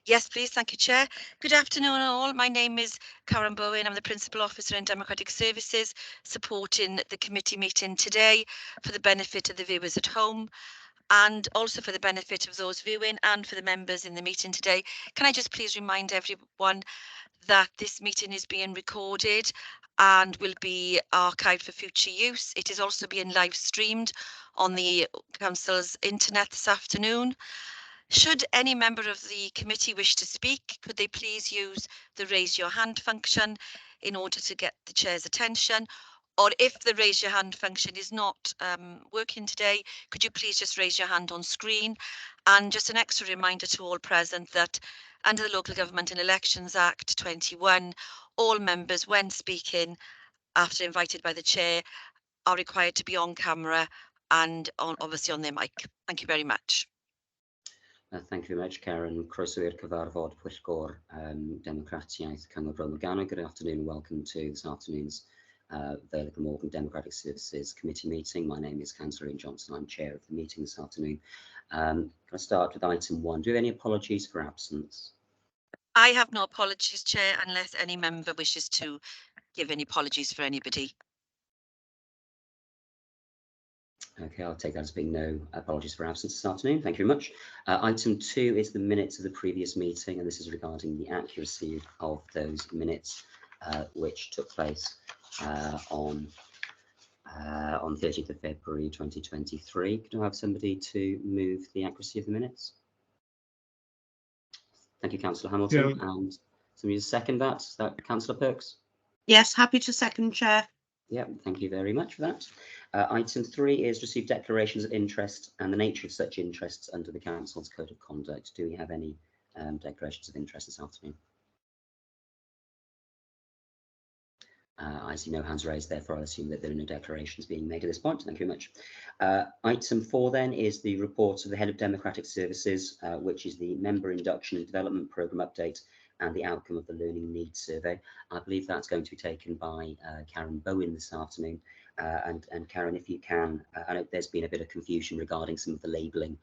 Yes, please. Thank you, Chair. Good afternoon, all. My name is Karen Bowen. I'm the Principal Officer in Democratic Services, supporting the committee meeting today for the benefit of the viewers at home and also for the benefit of those viewing and for the members in the meeting today. Can I just please remind everyone that this meeting is being recorded and will be archived for future use. It is also being live streamed on the Council's internet this afternoon. Should any member of the committee wish to speak, could they please use the raise your hand function in order to get the chair's attention? Or if the raise your hand function is not working today, could you please just raise your hand on screen? And just an extra reminder to all present that under the Local Government and Elections Act 21, all members, when speaking, after invited by the chair, are required to be on camera and obviously on their mic. Thank you very much. Thank you very much, Karen. Croeso i'r cyfarfod Pwyllgor Democratiaeth Cyngor Bro Morgannwg. Good afternoon and welcome to this afternoon's Vale of Glamorgan Democratic Services Committee meeting. My name is Councillor Ian Johnson. I'm chair of the meeting this afternoon. Can I start with item 1? Do you have any apologies for absence? I have no apologies, Chair, unless any member wishes to give any apologies for anybody. Okay, I'll take that as being no apologies for absence this afternoon. Thank you very much. Item 2 is the minutes of the previous meeting, and this is regarding the accuracy of those minutes, which took place on 30th of February 2023. Could I have somebody to move the accuracy of the minutes? Thank you, Councillor Hamilton. Yeah. And somebody to second that? Is that Councillor Perks? Yes, happy to second, Chair. Yeah, thank you very much for that. Item 3 is receive declarations of interest and the nature of such interests under the Council's Code of Conduct. Do we have any declarations of interest this afternoon? I see no hands raised, therefore I assume that there are no declarations being made at this point. Thank you very much. Item 4 then is the report of the Head of Democratic Services, which is the Member Induction and Development Programme update and the outcome of the Learning Needs Survey. I believe that's going to be taken by Karen Bowen this afternoon. And Karen, if you can, I know there's been a bit of confusion regarding some of the labelling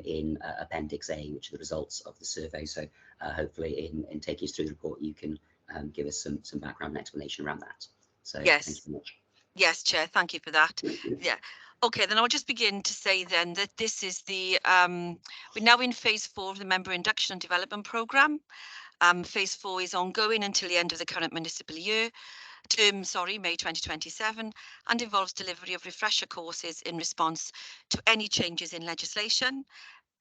in Appendix A, which are the results of the survey. So hopefully in taking us through the report, you can give us some background and explanation around that. So yes. Thank you very much. Yes, Chair, thank you for that. Yeah. Okay, then I'll just begin to say then that this is the, we're now in phase 4 of the Member Induction and Development Programme. Phase 4 is ongoing until the end of the current municipal year, May 2027, and involves delivery of refresher courses in response to any changes in legislation,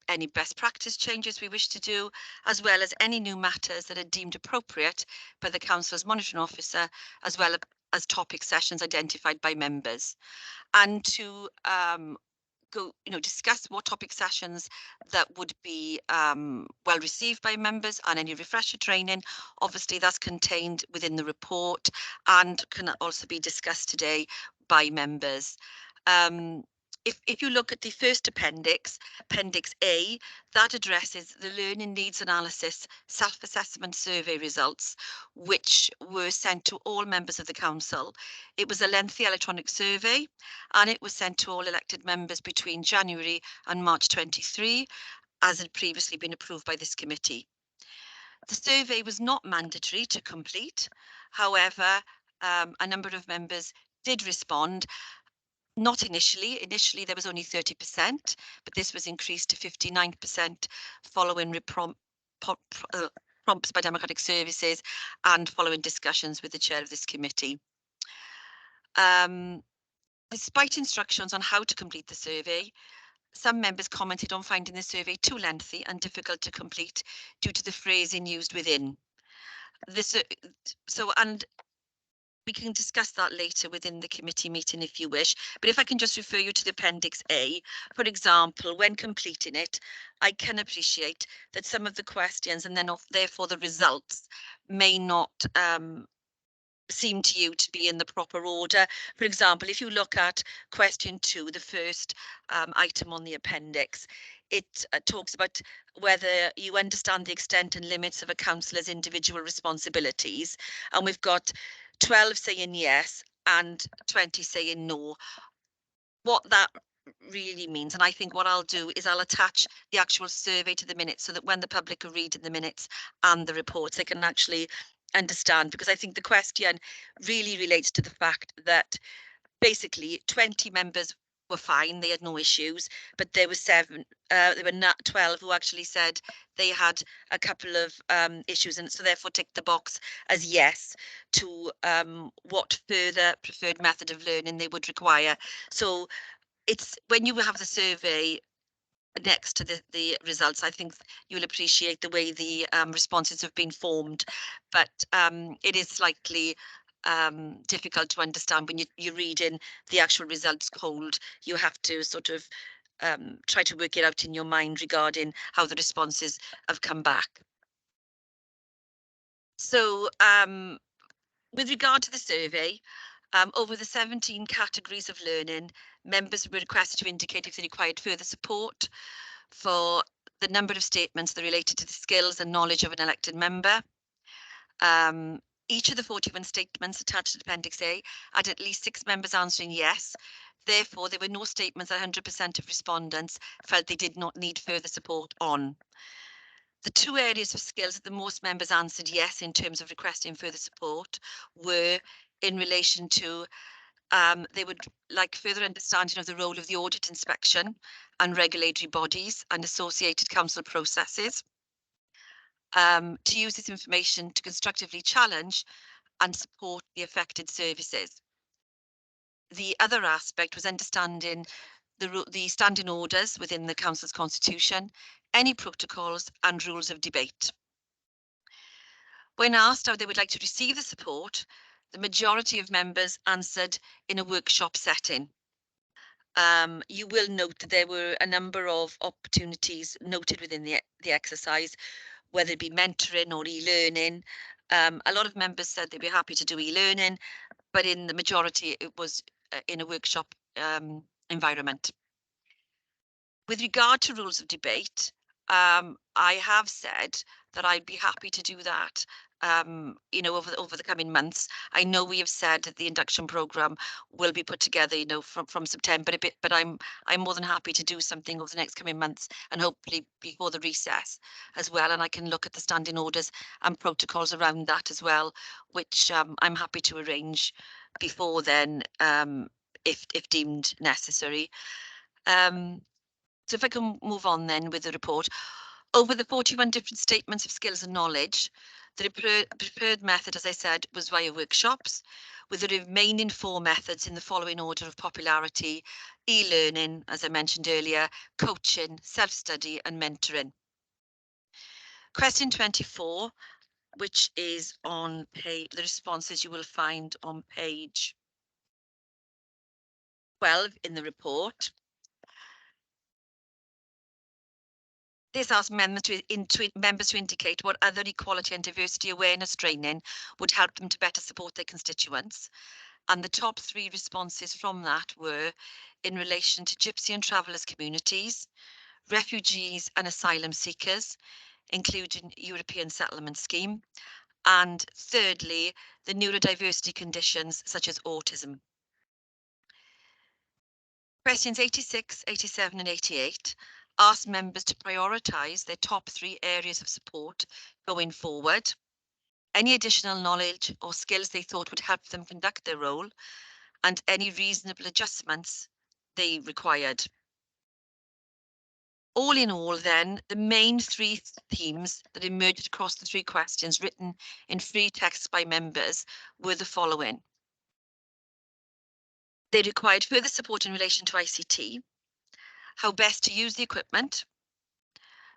any best practice changes we wish to do, as well as any new matters that are deemed appropriate by the Council's monitoring officer, as well as topic sessions identified by members. And to discuss what topic sessions that would be well received by members and any refresher training. Obviously, that's contained within the report and can also be discussed today by members. If you look at the first appendix, Appendix A, that addresses the Learning Needs Analysis Self-Assessment Survey results, which were sent to all members of the Council. It was a lengthy electronic survey, and it was sent to all elected members between January and March 23, as had previously been approved by this committee. The survey was not mandatory to complete. However, a number of members did respond. Not initially. Initially, there was only 30%, but this was increased to 59% following prompts by Democratic Services and following discussions with the chair of this committee. Despite instructions on how to complete the survey, some members commented on finding the survey too lengthy and difficult to complete due to the phrasing used within. And we can discuss that later within the committee meeting if you wish, but if I can just refer you to the Appendix A, for example, when completing it, I can appreciate that some of the questions and then therefore the results may not seem to you to be in the proper order. For example, if you look at question 2, the first item on the appendix, it talks about whether you understand the extent and limits of a councillor's individual responsibilities, and we've got 12 saying yes and 20 saying no. What that really means. And I think what I'll do is I'll attach the actual survey to the minutes so that when the public are reading the minutes and the reports, they can actually understand, because I think the question really relates to the fact that basically 20 members were fine, they had no issues, but there were not 12 who actually said they had a couple of issues, and so therefore tick the box as yes to what further preferred method of learning they would require. So it's when you have the survey next to the results, I think you'll appreciate the way the responses have been formed, but it is slightly difficult to understand when you're reading the actual results cold. You have to sort of try to work it out in your mind regarding how the responses have come back. So with regard to the survey, over the 17 categories of learning, members were requested to indicate if they required further support for the number of statements that related to the skills and knowledge of an elected member. Each of the 41 statements attached to Appendix A had at least 6 members answering yes. Therefore, there were no statements that 100% of respondents felt they did not need further support on. The 2 areas of skills that the most members answered yes in terms of requesting further support were in relation to they would like further understanding of the role of the audit inspection and regulatory bodies and associated council processes, to use this information to constructively challenge and support the affected services. The other aspect was understanding the standing orders within the council's constitution, any protocols and rules of debate. When asked how they would like to receive the support, the majority of members answered in a workshop setting. You will note that there were a number of opportunities noted within the exercise, whether it be mentoring or e-learning. A lot of members said they'd be happy to do e-learning, but in the majority, it was in a workshop environment. With regard to rules of debate, I have said that I'd be happy to do that over the coming months. I know we have said that the induction programme will be put together, from September a bit, but I'm more than happy to do something over the next coming months and hopefully before the recess as well. And I can look at the standing orders and protocols around that as well, which I'm happy to arrange before then, if deemed necessary. So if I can move on then with the report. Over the 41 different statements of skills and knowledge, the preferred method, as I said, was via workshops, with the remaining 4 methods in the following order of popularity: e-learning, as I mentioned earlier, coaching, self-study and mentoring. Question 24, which is on the responses you will find on page 12 in the report. This asked members to indicate what other equality and diversity awareness training would help them to better support their constituents. And the top 3 responses from that were in relation to Gypsy and Travellers communities, refugees and asylum seekers, including European Settlement Scheme, and thirdly, the neurodiversity conditions such as autism. Questions 86, 87 and 88 asked members to prioritise their top 3 areas of support going forward, any additional knowledge or skills they thought would help them conduct their role, and any reasonable adjustments they required. All in all then, the main 3 themes that emerged across the 3 questions written in free text by members were the following. They required further support in relation to ICT, how best to use the equipment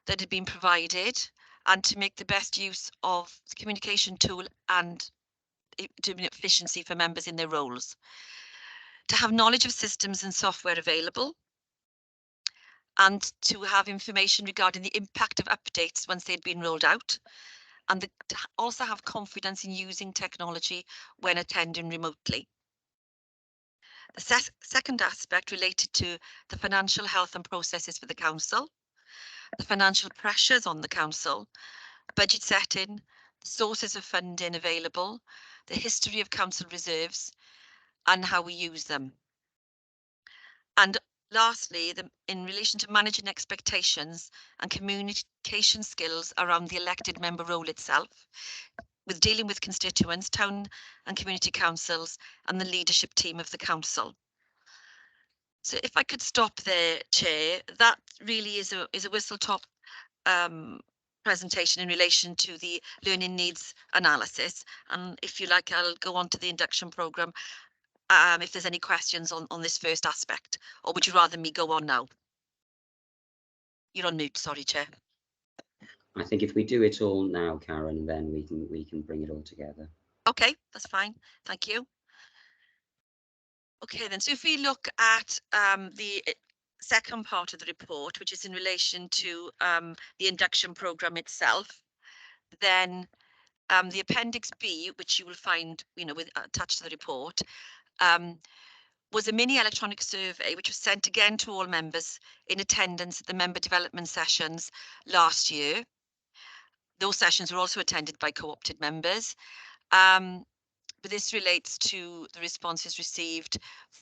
that had been provided, and to make the best use of the communication tool and to efficiency for members in their roles. To have knowledge of systems and software available, and to have information regarding the impact of updates once they'd been rolled out, and to also have confidence in using technology when attending remotely. The second aspect related to the financial health and processes for the council, the financial pressures on the council, budget setting, the sources of funding available, the history of council reserves, and how we use them. And Lastly, in relation to managing expectations and communication skills around the elected member role itself, with dealing with constituents, town and community councils, and the leadership team of the council. So if I could stop there, Chair, that really is a whistle-top presentation in relation to the learning needs analysis. And if you like, I'll go on to the induction programme if there's any questions on this first aspect, or would you rather me go on now? You're on mute, sorry, Chair. I think if we do it all now, Karen, then we can bring it all together. Okay, that's fine. Thank you. Okay, then, so if we look at the second part of the report, which is in relation to the induction programme itself, then the Appendix B, which you will find, attached to the report, was a mini electronic survey which was sent again to all members in attendance at the member development sessions last year. Those sessions were also attended by co-opted members. But this relates to the responses received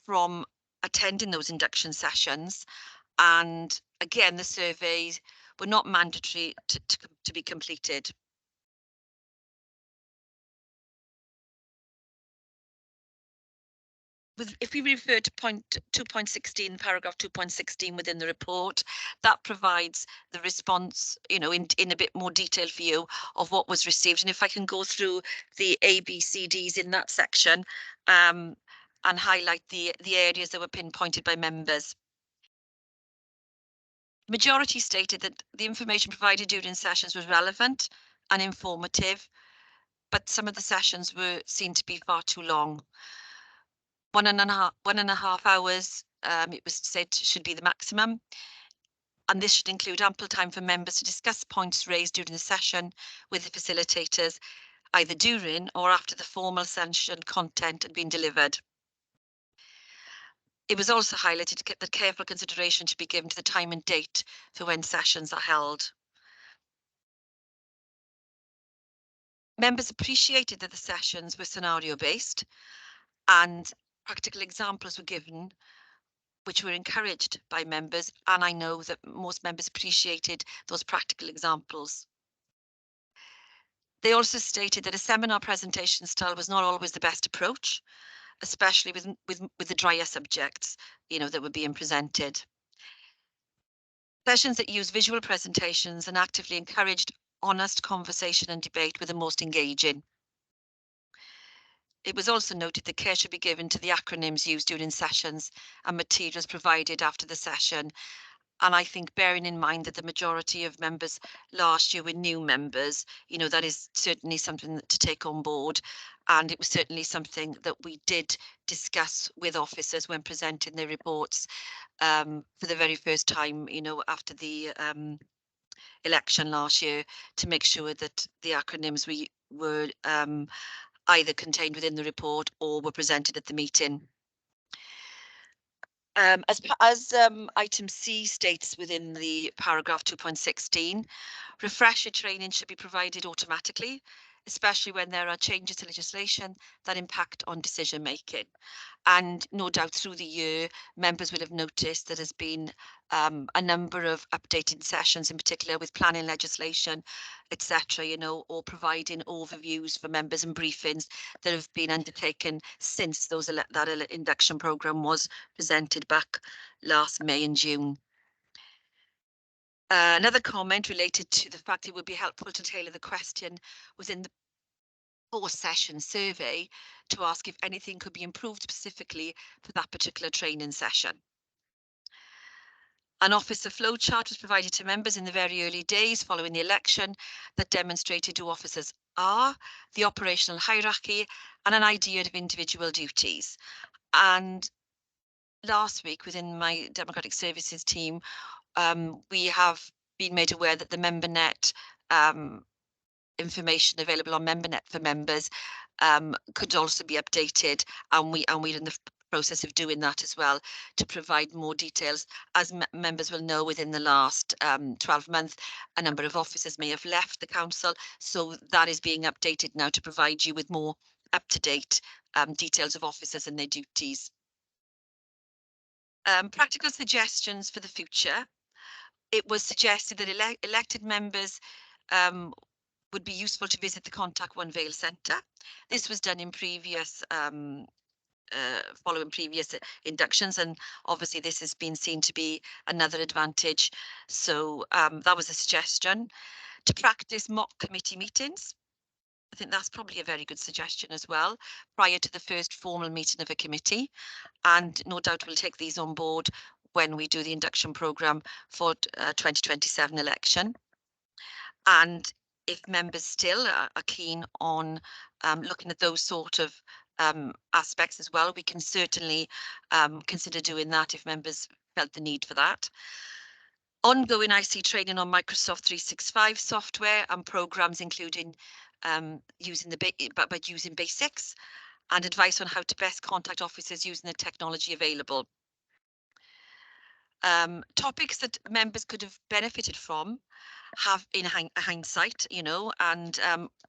from attending those induction sessions. And again, the surveys were not mandatory to be completed. If we refer to point 2.16, paragraph 2.16 within the report, that provides the response, in a bit more detail for you of what was received. And if I can go through the ABCDs in that section and highlight the areas that were pinpointed by members. The majority stated that the information provided during sessions was relevant and informative, but some of the sessions were seen to be far too long. 1.5 hours, it was said should be the maximum. And this should include ample time for members to discuss points raised during the session with the facilitators, either during or after the formal session content had been delivered. It was also highlighted that careful consideration should be given to the time and date for when sessions are held. Members appreciated that the sessions were scenario-based and practical examples were given, which were encouraged by members, and I know that most members appreciated those practical examples. They also stated that a seminar presentation style was not always the best approach, especially with the drier subjects, that were being presented. Sessions that use visual presentations and actively encouraged honest conversation and debate were the most engaging. It was also noted that care should be given to the acronyms used during sessions and materials provided after the session. And I think bearing in mind that the majority of members last year were new members, that is certainly something to take on board. And it was certainly something that we did discuss with officers when presenting their reports for the very first time, after the election last year, to make sure that the acronyms were either contained within the report or were presented at the meeting. As item C states within the paragraph 2.16, refresher training should be provided automatically, especially when there are changes to legislation that impact on decision making. And no doubt through the year, members will have noticed that there's been a number of updated sessions, in particular with planning legislation, etc., or providing overviews for members and briefings that have been undertaken since that induction programme was presented back last May and June. Another comment related to the fact it would be helpful to tailor the question within the post-session survey to ask if anything could be improved specifically for that particular training session. An officer flowchart was provided to members in the very early days following the election that demonstrated who officers are, the operational hierarchy, and an idea of individual duties. And last week within my Democratic Services team, we have been made aware that the MemberNet information available on MemberNet for members could also be updated, and we're in the process of doing that as well to provide more details. As members will know, within the last 12 months, a number of officers may have left the council, so that is being updated now to provide you with more up-to-date details of officers and their duties. Practical suggestions for the future. It was suggested that elected members would be useful to visit the Contact One Vale Centre. This was done in previous following previous inductions, and obviously this has been seen to be another advantage. So that was a suggestion. To practice mock committee meetings. I think that's probably a very good suggestion as well, prior to the first formal meeting of a committee. And no doubt we'll take these on board when we do the induction programme for 2027 election. And if members still are keen on looking at those sort of aspects as well, we can certainly consider doing that if members felt the need for that. Ongoing IC training on Microsoft 365 software and programs, including using basics, and advice on how to best contact officers using the technology available. Topics that members could have benefited from have in hindsight, you know, and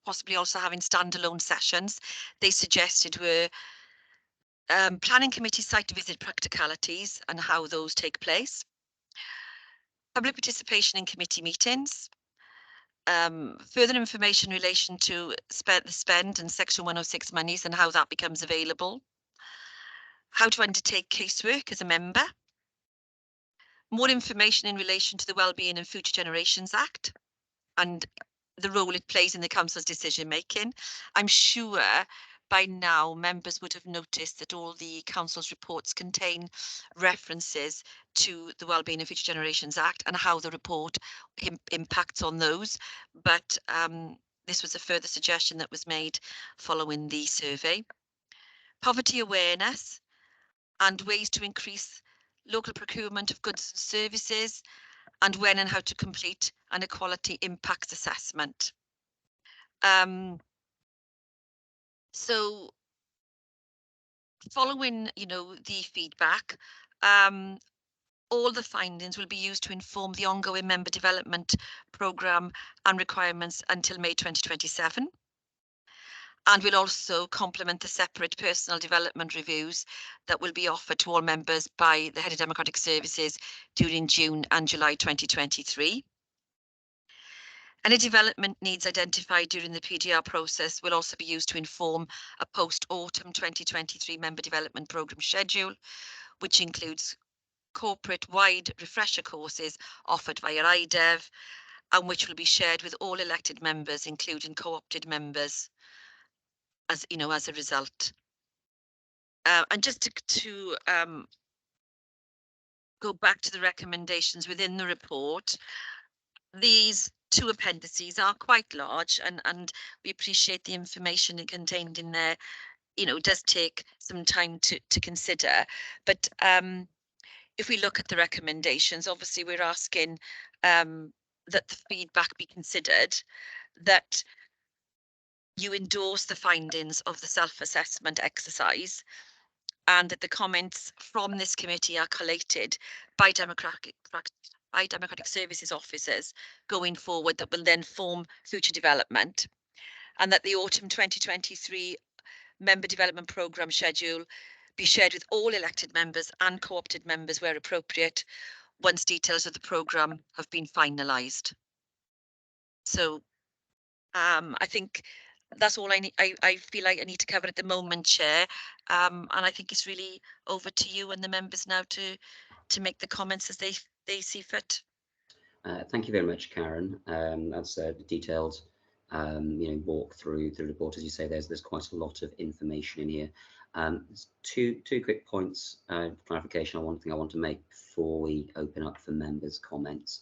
possibly also having standalone sessions they suggested were planning committee site visit practicalities and how those take place, public participation in committee meetings, further information in relation to the spend and Section 106 monies and how that becomes available, how to undertake casework as a member, more information in relation to the Wellbeing and Future Generations Act and the role it plays in the council's decision making. I'm sure by now members would have noticed that all the council's reports contain references to the Wellbeing and Future Generations Act and how the report impacts on those. But this was a further suggestion that was made following the survey. Poverty awareness and ways to increase local procurement of goods and services, and when and how to complete an equality impacts assessment. So following, you know, the feedback, all the findings will be used to inform the ongoing member development programme and requirements until May 2027. And we'll also complement the separate personal development reviews that will be offered to all members by the Head of Democratic Services during June and July 2023. Any development needs identified during the PDR process will also be used to inform a post-autumn 2023 member development programme schedule, which includes corporate-wide refresher courses offered via IDEV, and which will be shared with all elected members, including co-opted members, as you know, as a result. And just to go back to the recommendations within the report, these two appendices are quite large, and we appreciate the information contained in there, you know, does take some time to consider. But if we look at the recommendations, obviously we're asking that the feedback be considered, that you endorse the findings of the self-assessment exercise, and that the comments from this committee are collated by Democratic Services officers going forward that will then form future development, and that the autumn 2023 member development programme schedule be shared with all elected members and co-opted members where appropriate once details of the programme have been finalised. So I think that's all I feel like I need to cover at the moment, Chair. And I think it's really over to you and the members now to make the comments as they see fit. Thank you very much, Karen. That's a detailed, you know, walk through the report. As you say, there's quite a lot of information in here. Two quick points clarification. One thing I want to make before we open up for members' comments.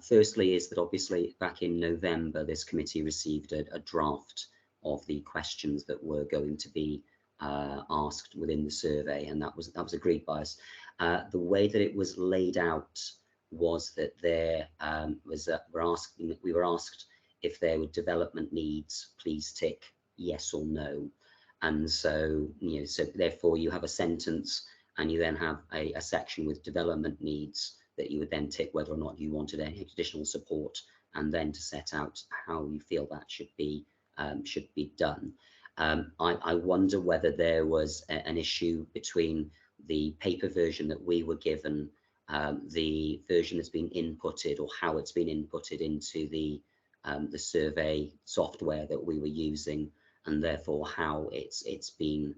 Firstly, is that obviously back in November, this committee received a draft of the questions that were going to be asked within the survey, and that was agreed by us. The way that it was laid out was that there we were asked if there were development needs, please tick yes or no. And so, you know, so therefore you have a sentence and you then have a section with development needs that you would then tick whether or not you wanted any additional support, and then to set out how you feel that should be done. I wonder whether there was an issue between the paper version that we were given, the version that's been inputted, or how it's been inputted into the survey software that we were using, and therefore how it's been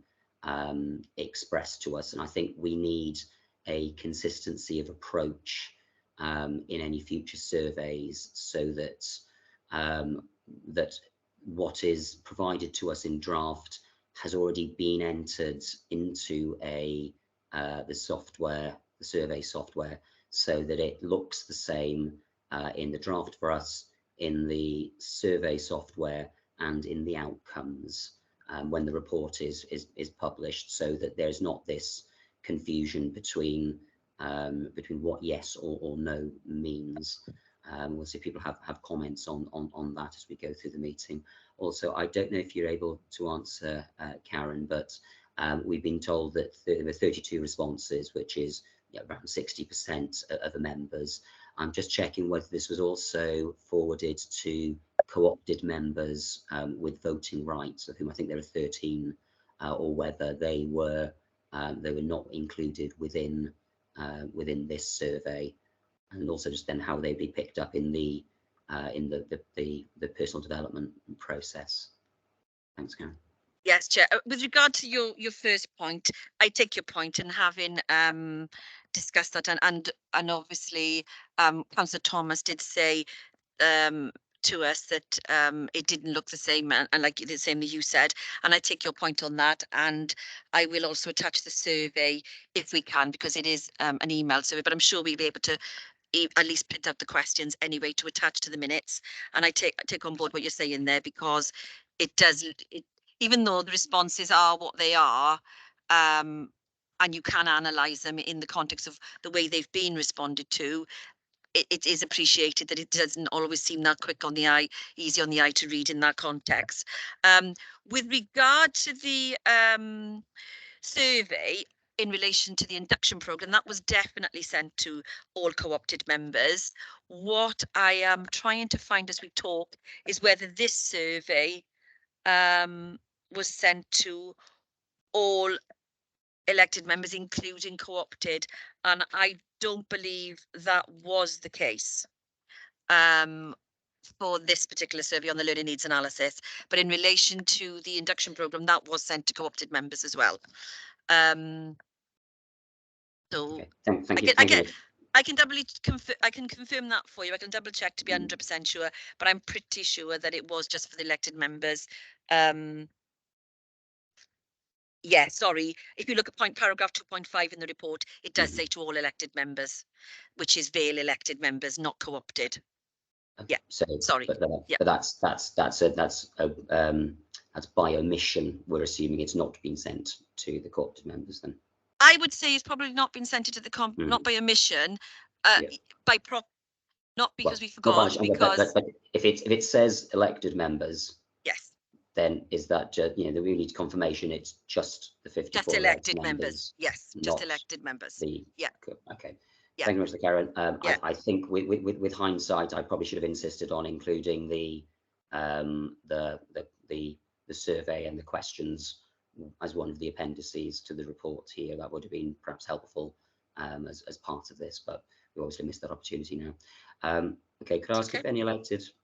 expressed to us. And I think we need a consistency of approach in any future surveys, so that that what is provided to us in draft has already been entered into the software, the survey software, so that it looks the same in the draft for us, in the survey software, and in the outcomes when the report is published, so that there's not this confusion between what yes or no means. We'll see if people have comments on that as we go through the meeting. Also, I don't know if you're able to answer, Karen, but we've been told that there were 32 responses, which is around 60% of the members. I'm just checking whether this was also forwarded to co-opted members with voting rights, of whom I think there are 13, or whether they were not included within this survey, and also just then how they'd be picked up in the personal development process. Thanks, Karen. Yes, Chair. With regard to your first point, I take your point, and having discussed that, and obviously Councillor Thomas did say to us that it didn't look the same, and like the same that you said, and I take your point on that, and I will also attach the survey if we can, because it is an email survey, but I'm sure we'll be able to at least print out the questions anyway to attach to the minutes. And I take on board what you're saying there, because it does, even though the responses are what they are, and you can analyse them in the context of the way they've been responded to, it is appreciated that it doesn't always seem that quick on the eye, easy on the eye to read in that context. With regard to the survey in relation to the induction programme, that was definitely sent to all co-opted members. What I am trying to find as we talk is whether this survey was sent to all elected members, including co-opted, and I don't believe that was the case for this particular survey on the learning needs analysis. But in relation to the induction programme, that was sent to co-opted members as well. So Okay. Thank you. I can doubly confirm. I can confirm that for you. I can double check to be 100% sure, but I'm pretty sure that it was just for the elected members. Yeah, sorry. If you look at paragraph 2.5 in the report, it does say to all elected members, which is Vale elected members, not co-opted. Yeah. So sorry. But that's by omission. We're assuming it's not been sent to the co-opted members then. I would say it's probably not been sent to the not by omission, not because we forgot. But if it says elected members, yes, then is that just, that we need confirmation it's just the 54 just elected members? Yes, just elected members. Okay. Yeah. Thank you very much, Karen. I think with hindsight, I probably should have insisted on including the survey and the questions as one of the appendices to the report here. That would have been perhaps helpful as part of this, but we obviously missed that opportunity now. Okay, could I ask if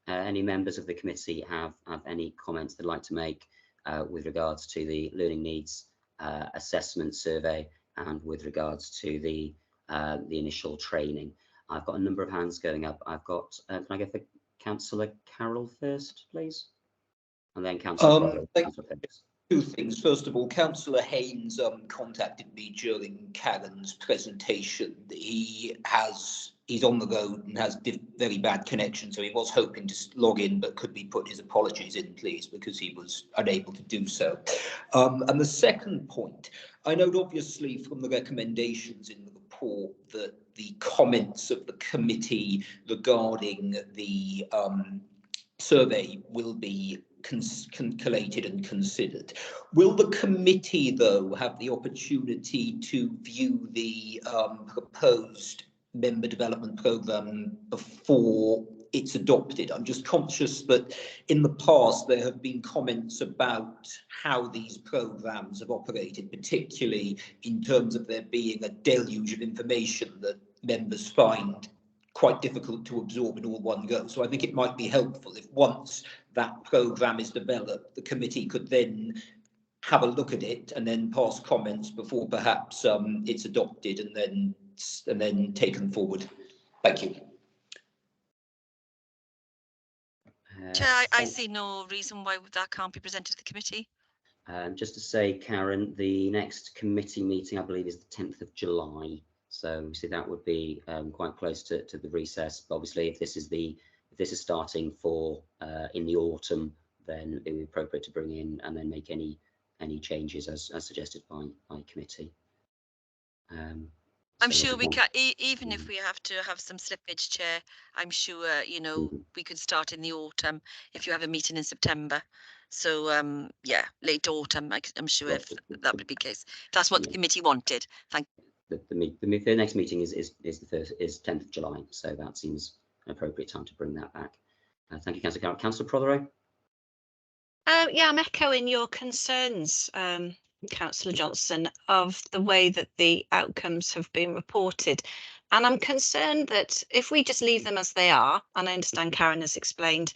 any members of the committee have any comments they'd like to make with regards to the learning needs assessment survey and with regards to the initial training? I've got a number of hands going up. I've got, can I get for Councillor Carroll first, please? And then Councillor Phillips. Two things. First of all, Councillor Haynes contacted me during Karen's presentation. He's on the road and has very bad connection, so he was hoping to log in, but could we put his apologies in, please, because he was unable to do so. And the second point, I note obviously from the recommendations in the report that the comments of the committee regarding the survey will be collated and considered. Will the committee, though, have the opportunity to view the proposed member development programme before it's adopted. I'm just conscious that in the past there have been comments about how these programmes have operated, particularly in terms of there being a deluge of information that members find quite difficult to absorb in all one go. So I think it might be helpful if once that programme is developed, the committee could then have a look at it and then pass comments before perhaps it's adopted and then taken forward. Thank you. Chair, I see no reason why that can't be presented to the committee. Just to say, Karen, the next committee meeting, I believe, is the 10th of July. So obviously that would be quite close to the recess. But obviously, if this is starting for in the autumn, then it would be appropriate to bring in and then make any changes as suggested by committee. I'm so sure we everyone- can, even if we have to have some slippage, Chair, I'm sure, you know, we could start in the autumn if you have a meeting in September. So, yeah, late autumn, I'm sure if that would be the case. That's what the committee wanted. Thank you. The next meeting is 10th of July, so that seems an appropriate time to bring that back. Thank you, Councillor Carroll. Councillor Prothero? Yeah, I'm echoing your concerns, Councillor Johnson, of the way that the outcomes have been reported. And I'm concerned that if we just leave them as they are, and I understand Karen has explained,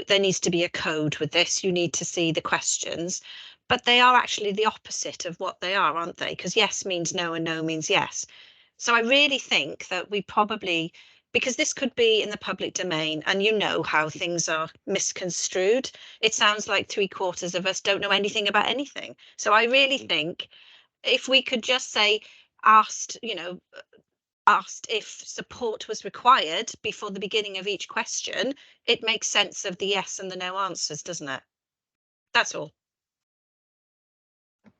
there needs to be a code with this, you need to see the questions, but they are actually the opposite of what they are, aren't they? Because yes means no and no means yes. So I really think that we probably, because this could be in the public domain and you know how things are misconstrued, it sounds like 3/4 of us don't know anything about anything. So I really think if we could just say, asked if support was required before the beginning of each question, it makes sense of the yes and the no answers, doesn't it? That's all.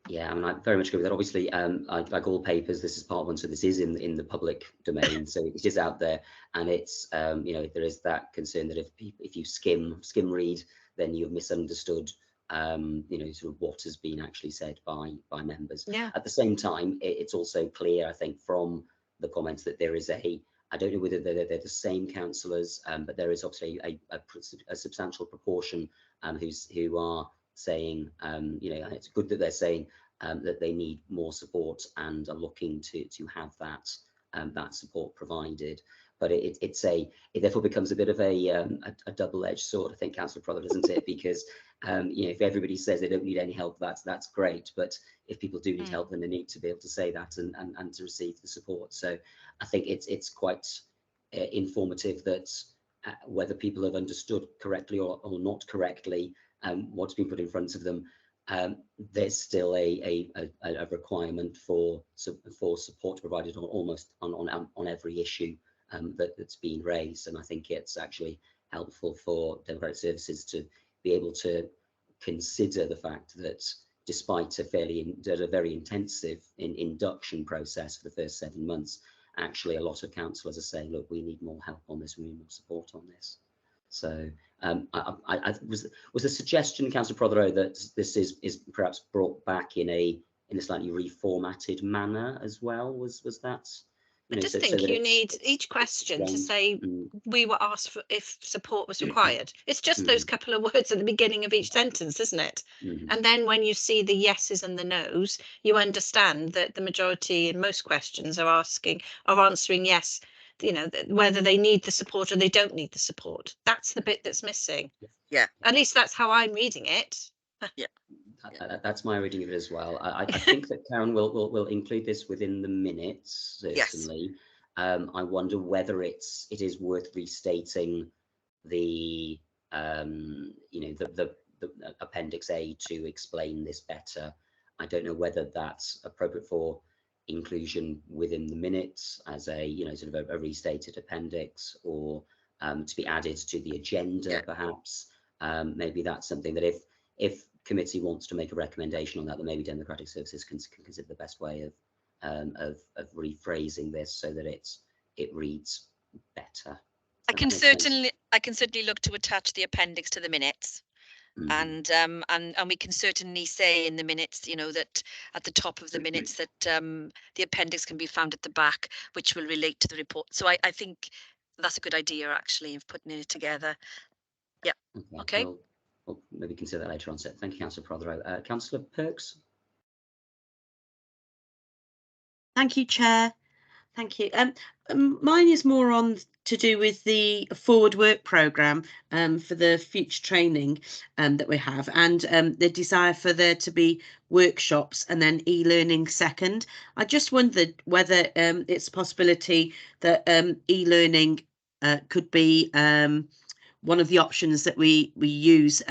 Yeah, I mean, I very much agree with that. Obviously, like all papers, this is part one, so this is in the public domain, so it is out there, and it's there is that concern that if you skim read, then you've misunderstood sort of what has been actually said by members. Yeah. At the same time, it's also clear, I think, from the comments that there is I don't know whether they're the same councillors, but there is obviously a substantial proportion who are saying, and it's good that they're saying that they need more support and are looking to have that support provided. But it therefore becomes a bit of a double-edged sword, I think, Councillor Prothero, doesn't it? Because if everybody says they don't need any help, that's great. But if people do need help, then they need to be able to say that and to receive the support. So I think it's quite informative that whether people have understood correctly or not correctly what's been put in front of them, there's still a requirement for support provided on every issue that's been raised. And I think it's actually helpful for Democratic Services to be able to consider the fact that despite a very intensive induction process for the first 7 months, actually a lot of councillors are saying, look, we need more help on this, we need more support on this. So was the suggestion, Councillor Prothero, that this is perhaps brought back in a slightly reformatted manner as well? Was that? I just think you need each question to say we were asked for if support was required. It's just those couple of words at the beginning of each sentence, isn't it? And then when you see the yeses and the nos, you understand that the majority in most questions are answering yes, whether they need the support or they don't need the support. That's the bit that's missing. Yeah. At least that's how I'm reading it. Yeah. That's my reading of it as well. I think that Karen will include this within the minutes, certainly. Yes. I wonder whether it is worth restating the Appendix A to explain this better. I don't know whether that's appropriate for inclusion within the minutes as a sort of a restated appendix, or to be added to the agenda, perhaps. Maybe that's something that if committee wants to make a recommendation on that, then maybe Democratic Services can consider the best way of rephrasing this so that it reads better. I can certainly look to attach the appendix to the minutes. And we can certainly say in the minutes, that at the top of the minutes that the appendix can be found at the back, which will relate to the report. So I think that's a good idea actually of putting it together. Okay. We'll maybe consider that later on. So thank you, Councillor Prothero. Councillor Perks. Thank you, Chair. Thank you. Mine is more on to do with the forward work programme for the future training that we have, and the desire for there to be workshops and then e-learning second. I just wondered whether it's a possibility that e-learning could be one of the options that we use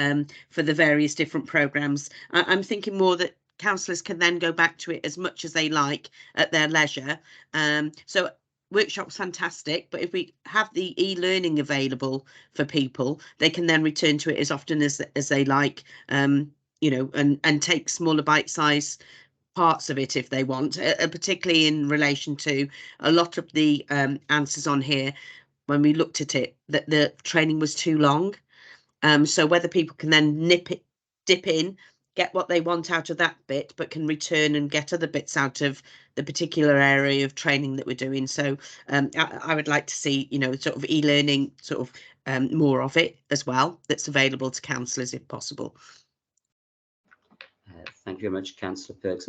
for the various different programmes. I'm thinking more that councillors can then go back to it as much as they like at their leisure. So workshops fantastic, but if we have the e-learning available for people, they can then return to it as often as they like, you know, and take smaller bite-size parts of it if they want, particularly in relation to a lot of the answers on here. When we looked at it, that the training was too long. So whether people can then dip in, get what they want out of that bit, but can return and get other bits out of the particular area of training that we're doing. So I would like to see, you know, sort of e-learning, sort of more of it as well, that's available to councillors if possible. Thank you very much, Councillor Perks.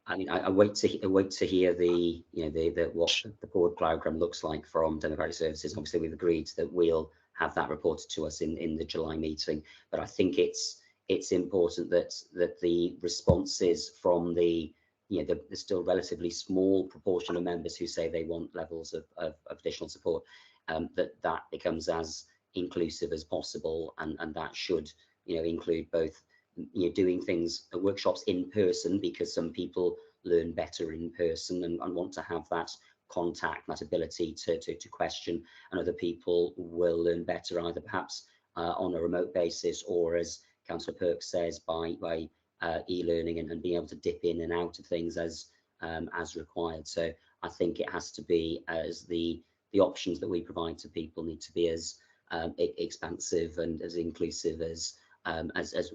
I mean, I wait to hear the, you know, what the forward programme looks like from Democratic Services. Obviously, we've agreed that we'll have that reported to us in the July meeting. But I think it's important that the responses from the, you know, the still relatively small proportion of members who say they want levels of additional support, that becomes as inclusive as possible, and that should, you know, include both, you know, doing things, workshops in person, because some people learn better in person and want to have that contact, that ability to question, and other people will learn better either perhaps on a remote basis, or as Councillor Perks says, by e-learning and being able to dip in and out of things as required. So I think it has to be as the options that we provide to people need to be as expansive and as inclusive as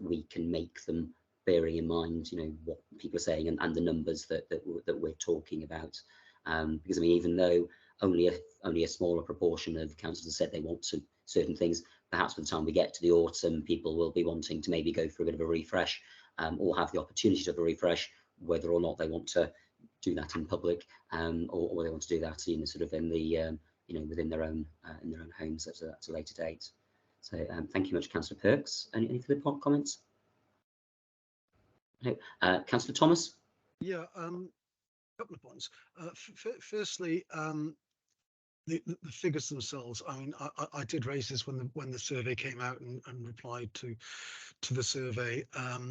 we can make them, bearing in mind, you know, what people are saying and the numbers that we're talking about. Because I mean, even though only a smaller proportion of councillors have said they want certain things, perhaps by the time we get to the autumn, people will be wanting to maybe go for a bit of a refresh, or have the opportunity to have a refresh, whether or not they want to do that in public, or they want to do that in sort of in the you know, within their own homes at a later date. So thank you much, Councillor Perks. Any further comments? No. Councillor Thomas. Yeah, a couple of points. Firstly, the figures themselves. I mean, I did raise this when the survey came out and replied to the survey,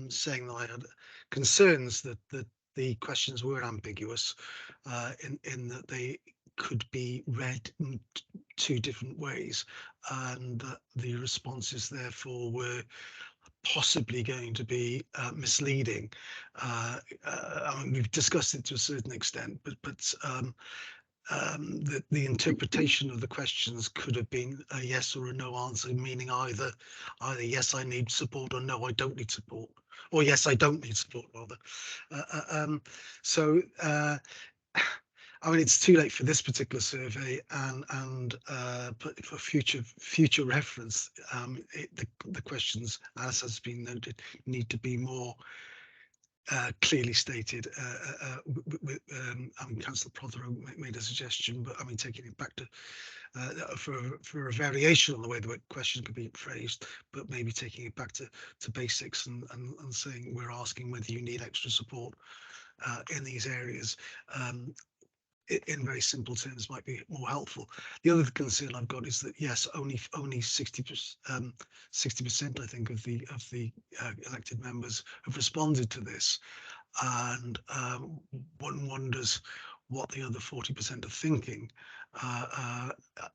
saying that I had concerns that the questions were ambiguous, in that they could be read in two different ways, and that the responses therefore were possibly going to be misleading. I mean, we've discussed it to a certain extent, but the interpretation of the questions could have been a yes or a no answer, meaning either yes, I need support, or no, I don't need support, or yes, I don't need support, rather. So I mean, it's too late for this particular survey, and but for future reference, the questions, as has been noted, need to be more clearly stated. I mean, Councillor Prothero made a suggestion, but I mean, taking it back to for a variation on the way the question could be phrased, but maybe taking it back to basics and saying, we're asking whether you need extra support in these areas. In very simple terms, might be more helpful. The other concern I've got is that yes, only 60%, I think, of the elected members have responded to this, and one wonders what the other 40% are thinking.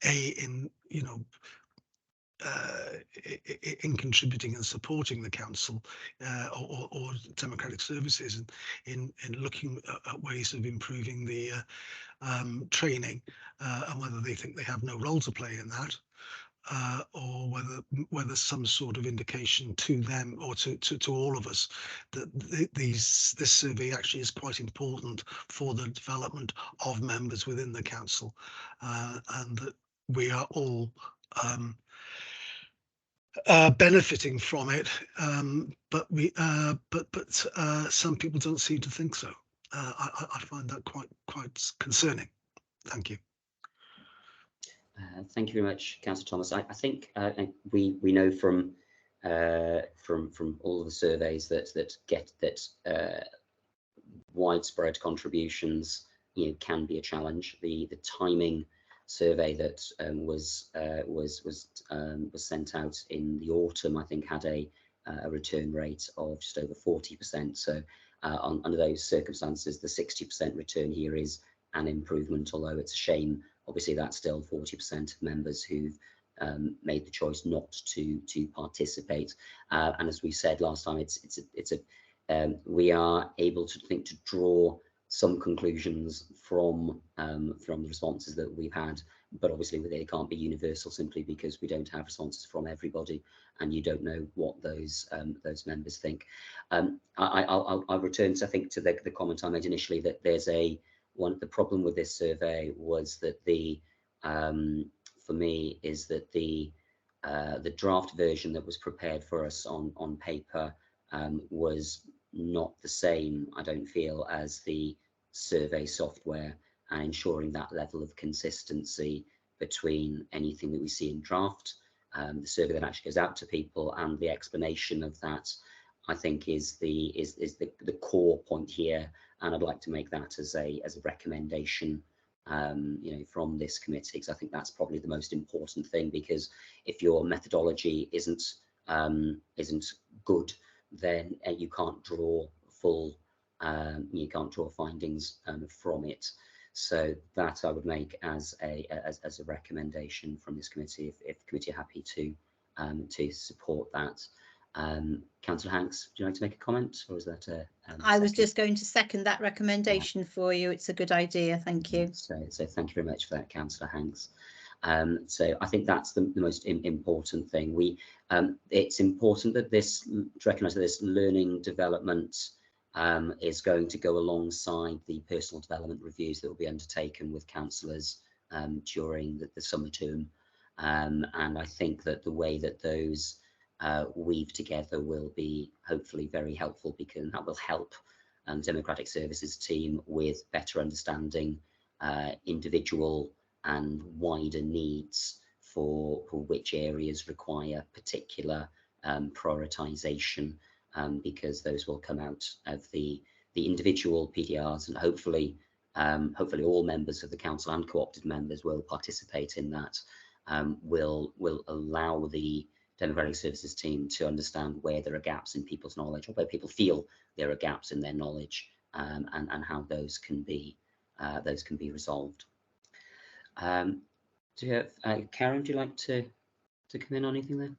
In, you know, in contributing and supporting the council, or Democratic Services, in looking at ways of improving the training, and whether they think they have no role to play in that, or whether some sort of indication to them or to all of us that this survey actually is quite important for the development of members within the council, and that we are all benefiting from it, but some people don't seem to think so. I find that quite concerning. Thank you. Thank you very much, Councillor Thomas. I think we know from all of the surveys that widespread contributions, can be a challenge. The timing survey that was sent out in the autumn, I think, had a return rate of just over 40%. So under those circumstances, the 60% return here is an improvement, although it's a shame. Obviously, that's still 40% of members who've made the choice not to participate. And as we said last time, we are able to draw some conclusions from the responses that we've had, but obviously they can't be universal, simply because we don't have responses from everybody, and you don't know what those members think. I'll return to, I think, to the comment I made initially, that there's the problem with this survey was that for me is that the draft version that was prepared for us on paper was not the same, I don't feel, as the survey software, and ensuring that level of consistency between anything that we see in draft, the survey that actually goes out to people, and the explanation of that, I think, is the core point here. And I'd like to make that as a recommendation, from this committee, because I think that's probably the most important thing. Because if your methodology isn't good, then you can't draw findings from it. So that I would make as a recommendation from this committee, if the committee are happy to support that. Councillor Hanks, would you like to make a comment, or is that a I was just going to second that recommendation for you. It's a good idea. Thank you. So thank you very much for that, Councillor Hanks. So I think that's the most important thing. It's important that to recognise that this learning development is going to go alongside the personal development reviews that will be undertaken with councillors during the summer term. And I think that the way that those weave together will be hopefully very helpful, because that will help Democratic Services team with better understanding individual and wider needs for which areas require particular prioritisation, because those will come out of the individual PDRs, and hopefully all members of the council and co-opted members will participate in that. Will allow the Democratic Services team to understand where there are gaps in people's knowledge, or where people feel there are gaps in their knowledge, and how those can be resolved. Karen, would you like to come in on anything there?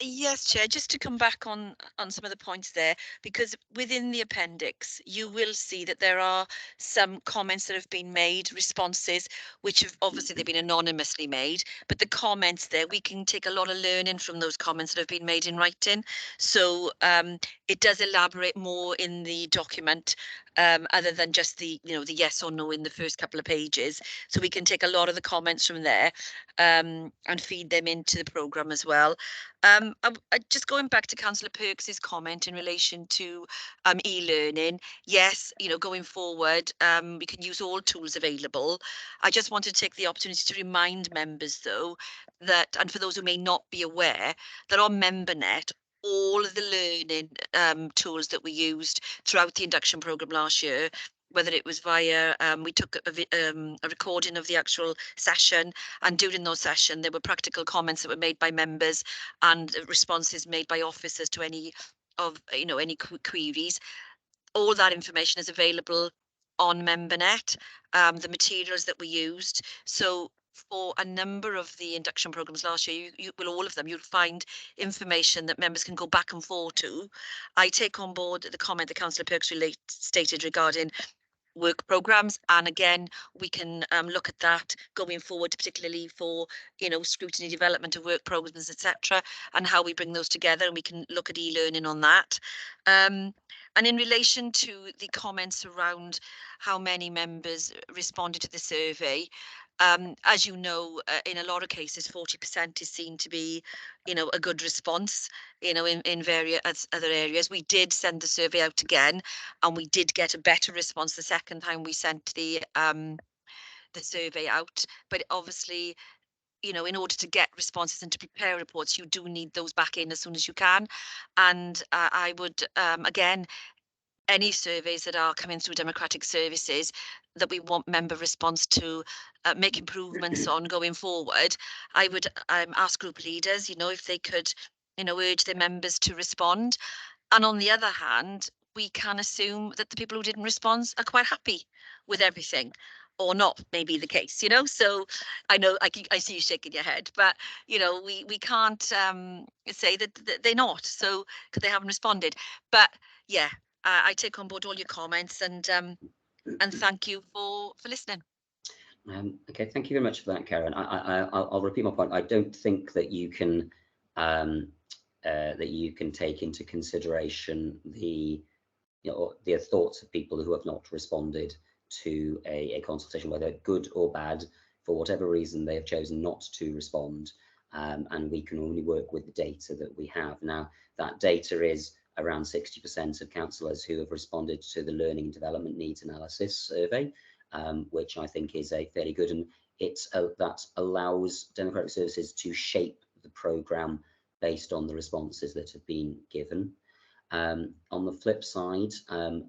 Yes, Chair, just to come back on some of the points there, because within the appendix, you will see that there are some comments that have been made, responses, which have obviously they've been anonymously made, but the comments there, we can take a lot of learning from those comments that have been made in writing. So it does elaborate more in the document, other than just the yes or no in the first couple of pages. So we can take a lot of the comments from there and feed them into the programme as well. Just going back to Councillor Perks's comment in relation to e-learning, yes, going forward, we can use all tools available. I just want to take the opportunity to remind members, though, that, and for those who may not be aware, that on MemberNet, all of the learning tools that we used throughout the induction programme last year, whether it was via, we took a recording of the actual session, and during those sessions there were practical comments that were made by members and responses made by officers to any queries. All that information is available on MemberNet, the materials that we used. So for a number of the induction programs last year, all of them, you'll find information that members can go back and forth to. I take on board the comment that Councillor Perks stated regarding work programs, and again we can look at that going forward, particularly for scrutiny development of work programs, etc., and how we bring those together, and we can look at e-learning on that. And in relation to the comments around how many members responded to the survey, As you know, in a lot of cases, 40% is seen to be, a good response, in various other areas. We did send the survey out again, and we did get a better response the second time we sent the survey out. But obviously, in order to get responses and to prepare reports, you do need those back in as soon as you can. And I would, again, any surveys that are coming through Democratic Services that we want member response to make improvements on going forward, I would ask group leaders, if they could, urge their members to respond. And on the other hand, we can assume that the people who didn't respond are quite happy with everything, or not, maybe the case, So I know I see you shaking your head, but we can't say that they're not, so because they haven't responded. But yeah, I take on board all your comments, and thank you for listening. Okay, thank you very much for that, Karen. I'll repeat my point. I don't think that you can take into consideration the thoughts of people who have not responded to a consultation, whether good or bad, for whatever reason they have chosen not to respond. And we can only work with the data that we have. Now, that data is around 60% of councillors who have responded to the Learning and Development Needs Analysis survey, which I think is a fairly good, and that allows Democratic Services to shape the programme based on the responses that have been given. On the flip side,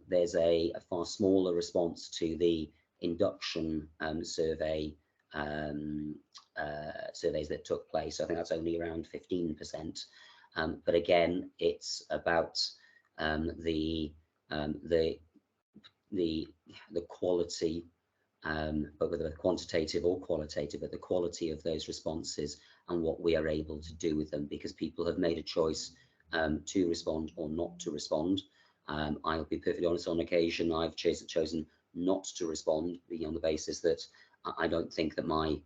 there's a far smaller response to the induction survey surveys that took place. I think that's only around 15%. But again, it's about the quality, but whether quantitative or qualitative, but the quality of those responses and what we are able to do with them, because people have made a choice to respond or not to respond. I'll be perfectly honest, on occasion I've chosen not to respond, on the basis that I don't think that my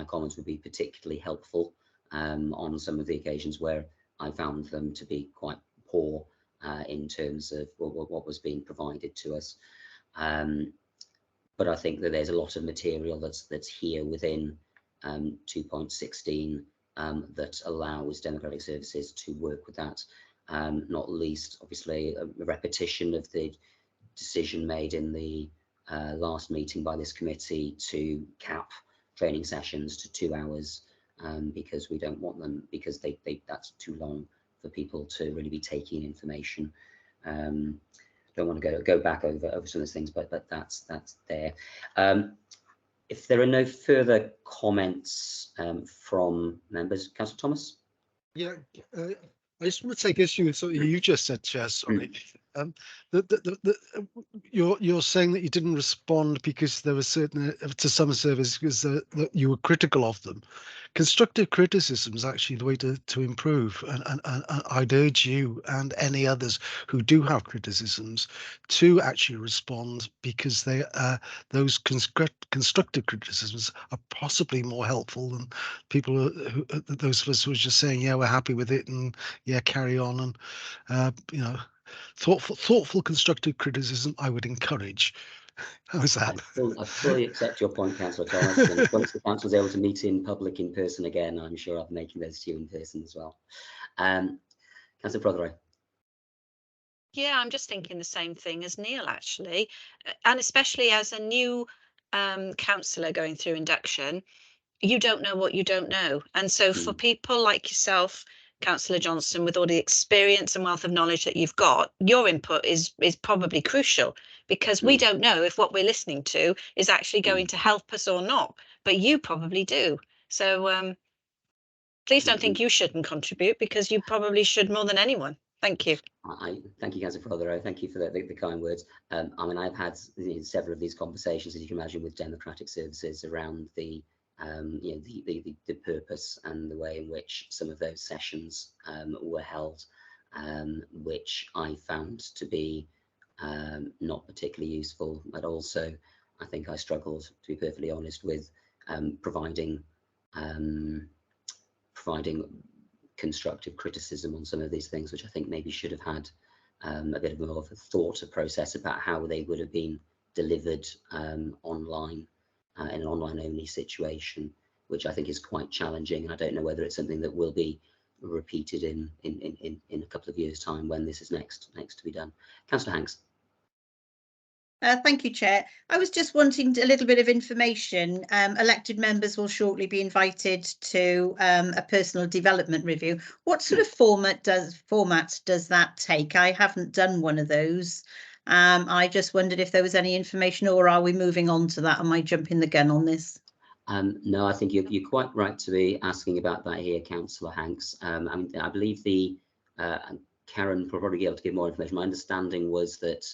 comments would be particularly helpful on some of the occasions where I found them to be quite poor in terms of what was being provided to us. But I think that there's a lot of material that's here within 2.16 that allows Democratic Services to work with that, not least, obviously, a repetition of the decision made in the last meeting by this committee to cap training sessions to 2 hours, because we don't want them, because that's too long for people to really be taking information. Don't want to go back over some of those things, but that's there. If there are no further comments from members, Councillor Thomas? Yeah, I just want to take issue with something you just said, Chair. Sorry. You're saying that you didn't respond because there were certain to some surveys because that you were critical of them. Constructive criticism is actually the way to improve, and I'd urge you and any others who do have criticisms to actually respond, because those constructive criticisms are possibly more helpful than people those of us who are just saying, yeah, we're happy with it, and yeah, carry on. And thoughtful constructive criticism I would encourage. How's that? I fully accept your point, Councillor Thomas. And once the council is able to meet in public in person again, I'm sure I'll be making those to you in person as well. Councillor Prothero. Yeah, I'm just thinking the same thing as Neil, actually, and especially as a new councillor going through induction, you don't know what you don't know. And so for people like yourself, Councillor Johnson, with all the experience and wealth of knowledge that you've got, your input is probably crucial, because we don't know if what we're listening to is actually going to help us or not, but you probably do. So please don't think you shouldn't contribute, because you probably should more than anyone. Thank you. Thank you, Councillor Prothero. Thank you for the kind words. I mean, I've had several of these conversations, as you can imagine, with Democratic Services around the purpose and the way in which some of those sessions were held, which I found to be not particularly useful. But also, I think I struggled, to be perfectly honest, with providing constructive criticism on some of these things, which I think maybe should have had a bit of a thought process about how they would have been delivered online. in an online only situation, which I think is quite challenging. And I don't know whether it's something that will be repeated in a couple of years' time when this is next to be done. Councillor Hanks. Thank you, Chair. I was just wanting a little bit of information. Elected members will shortly be invited to a personal development review. What sort of format does that take? I haven't done one of those. I just wondered if there was any information, or are we moving on to that? Am I jumping the gun on this? No, I think you're quite right to be asking about that here, Councillor Hanks. I believe Karen will probably be able to give more information. My understanding was that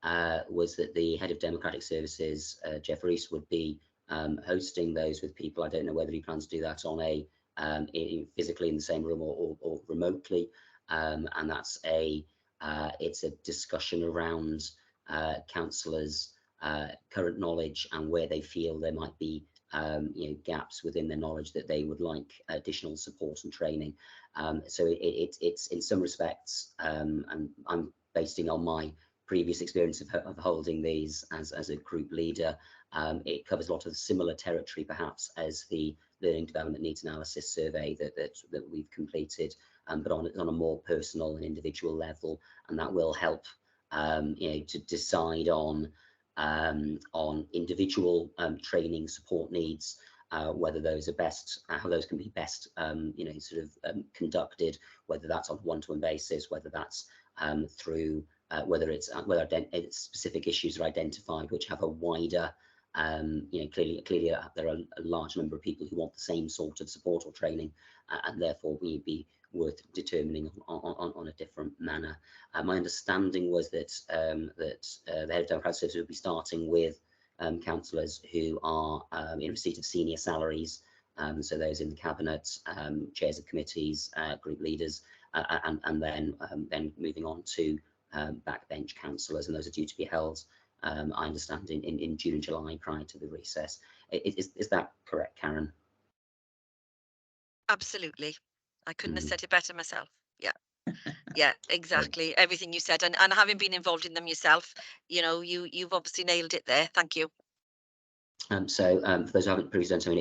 the head of Democratic Services, Jeff Rees, would be hosting those with people. I don't know whether he plans to do that on a physically in the same room or remotely, and that's it's a discussion around councillors' current knowledge and where they feel there might be gaps within their knowledge that they would like additional support and training. So it's in some respects, and I'm basing on my previous experience of holding these as a group leader. It covers a lot of similar territory perhaps as the Learning Development Needs Analysis survey that we've completed, but on a more personal and individual level, and that will help to decide on individual training support needs, whether those are best, how those can be best conducted, whether that's on a one-to-one basis, whether that's through whether specific issues are identified which have a wider clearly there are a large number of people who want the same sort of support or training, and therefore we'd be worth determining on a different manner. My understanding was that the head of Democratic Services will be starting with councillors who are in receipt of senior salaries, so those in the cabinet, chairs of committees, group leaders, and then moving on to backbench councillors, and those are due to be held, I understand, in June and July prior to the recess. Is that correct, Karen? Absolutely. I couldn't have said it better myself. Yeah. Yeah, exactly. Everything you said, and having been involved in them yourself, you've obviously nailed it there. Thank you. So for those who haven't previously done so,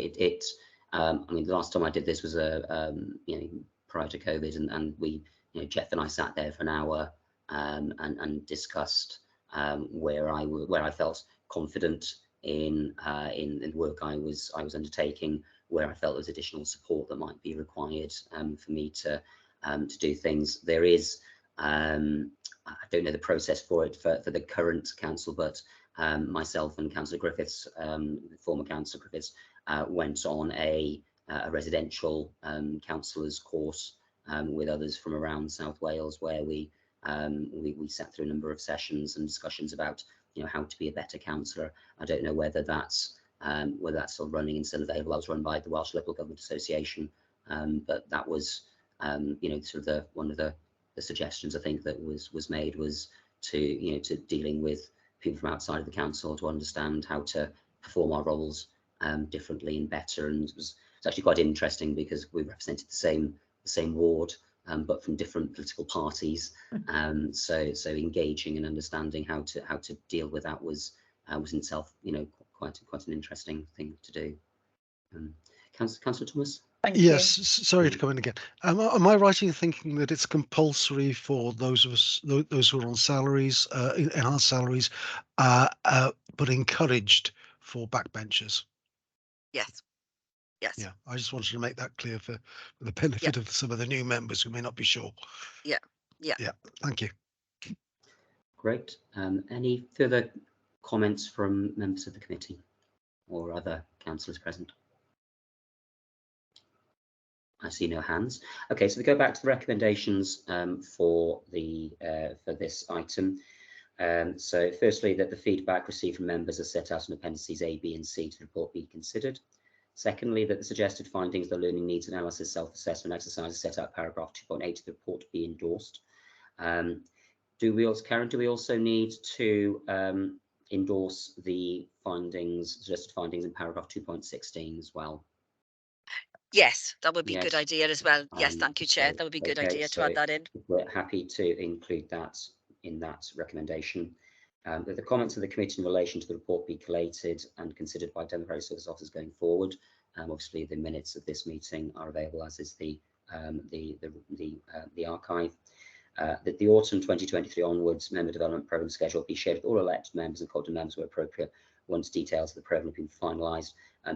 the last time I did this was prior to COVID, and we, Jeff and I sat there for an hour and discussed where I felt confident in the work I was undertaking, where I felt there was additional support that might be required for me to do things. There is, I don't know the process for it for the current council, but myself and Councillor Griffiths, former Councillor Griffiths, went on a residential councillors course with others from around South Wales, where we sat through a number of sessions and discussions about how to be a better councillor. I don't know whether that's still running and still available. I was run by the Welsh Local Government Association, but that was sort of one of the suggestions I think that was made was to dealing with people from outside of the council to understand how to perform our roles differently and better. And it's actually quite interesting because we represented the same ward, but from different political parties. So engaging and understanding how to deal with that was in itself quite an interesting thing to do. Councillor Thomas. Thank Yes, you. sorry to come in again. Am I right in thinking that it's compulsory for those of us, those who are on salaries, enhanced salaries, but encouraged for backbenchers? Yes. Yes. Yeah, I just wanted to make that clear for the benefit of some of the new members who may not be sure. Yeah. Thank you. Great. Any further comments from members of the committee or other councillors present? I see no hands. Okay, so we go back to the recommendations for this item. So firstly, that the feedback received from members as set out in appendices A, B and C to the report be considered. Secondly, that the suggested findings of the learning needs analysis self-assessment exercise set out paragraph 2.8 of the report be endorsed. Karen, do we also need to endorse the suggested findings in paragraph 2.16 as well? Yes, that would be a Yes. good idea as well. Yes, thank you, Chair. That would be a good idea to add that in. We're happy to include that in that recommendation. That the comments of the committee in relation to the report be collated and considered by Democratic Service officers going forward. Obviously, the minutes of this meeting are available, as is the archive. That the autumn 2023 onwards member development programme schedule be shared with all elected members and co-opted members where appropriate once details of the programme have been finalised.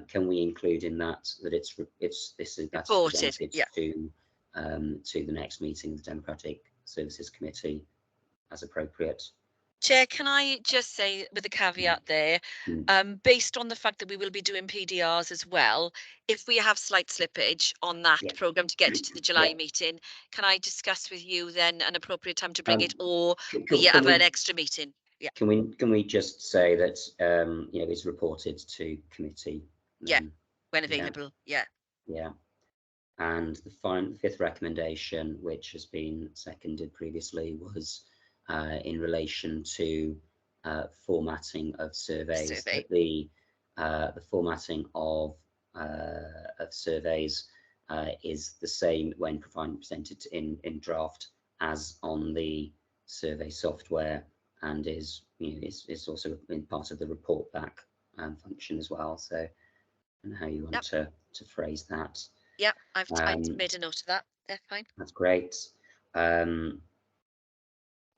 Can we include in that that's Reported, presented yeah. to the next meeting of the Democratic Services Committee as appropriate? Chair, can I just say with a caveat there, based on the fact that we will be doing PDRs as well, if we have slight slippage on that Yeah. programme to get to the July Yeah. meeting, can I discuss with you then an appropriate time to bring it, or Can we have we- an extra meeting? Yeah. Can we just say that it's reported to committee? Yeah. then? When Yeah. available, yeah. Yeah. And the fifth recommendation, which has been seconded previously, was in relation to formatting of surveys. Survey. That the formatting of surveys is the same when presented in draft as on the survey software, and is also in part of the report back function as well. So, and how you want to phrase that. Yeah, I've made a note of that. They're fine. That's great.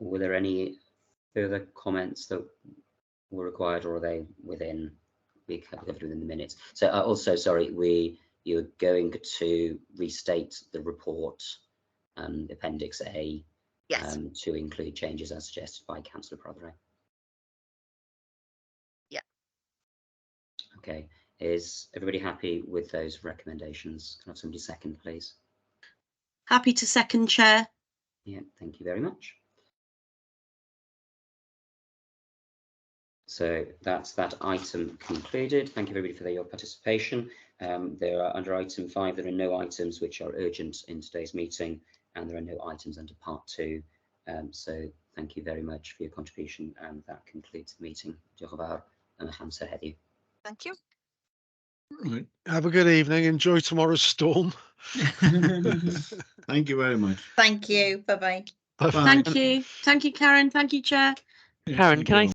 Were there any further comments that were required, or are they within the minutes? So also, sorry, you're going to restate the report, Appendix A, Yes. to include changes as suggested by Councillor Prothero. Yeah. Okay. Is everybody happy with those recommendations? Can I have somebody second, please? Happy to second, Chair. Yeah, thank you very much. So that's that item concluded. Thank you everybody for your participation. There are, under item 5, there are no items which are urgent in today's meeting, and there are no items under part 2. So thank you very much for your contribution, and that concludes the meeting. Diolch yn fawr am eich amser heddiw. Thank you. Right. Have a good evening. Enjoy tomorrow's storm. Thank you very much. Thank you. Bye-bye. Bye. Thank you. Thank you, Karen. Thank you, Chair. Yes, Karen, thank can you I all.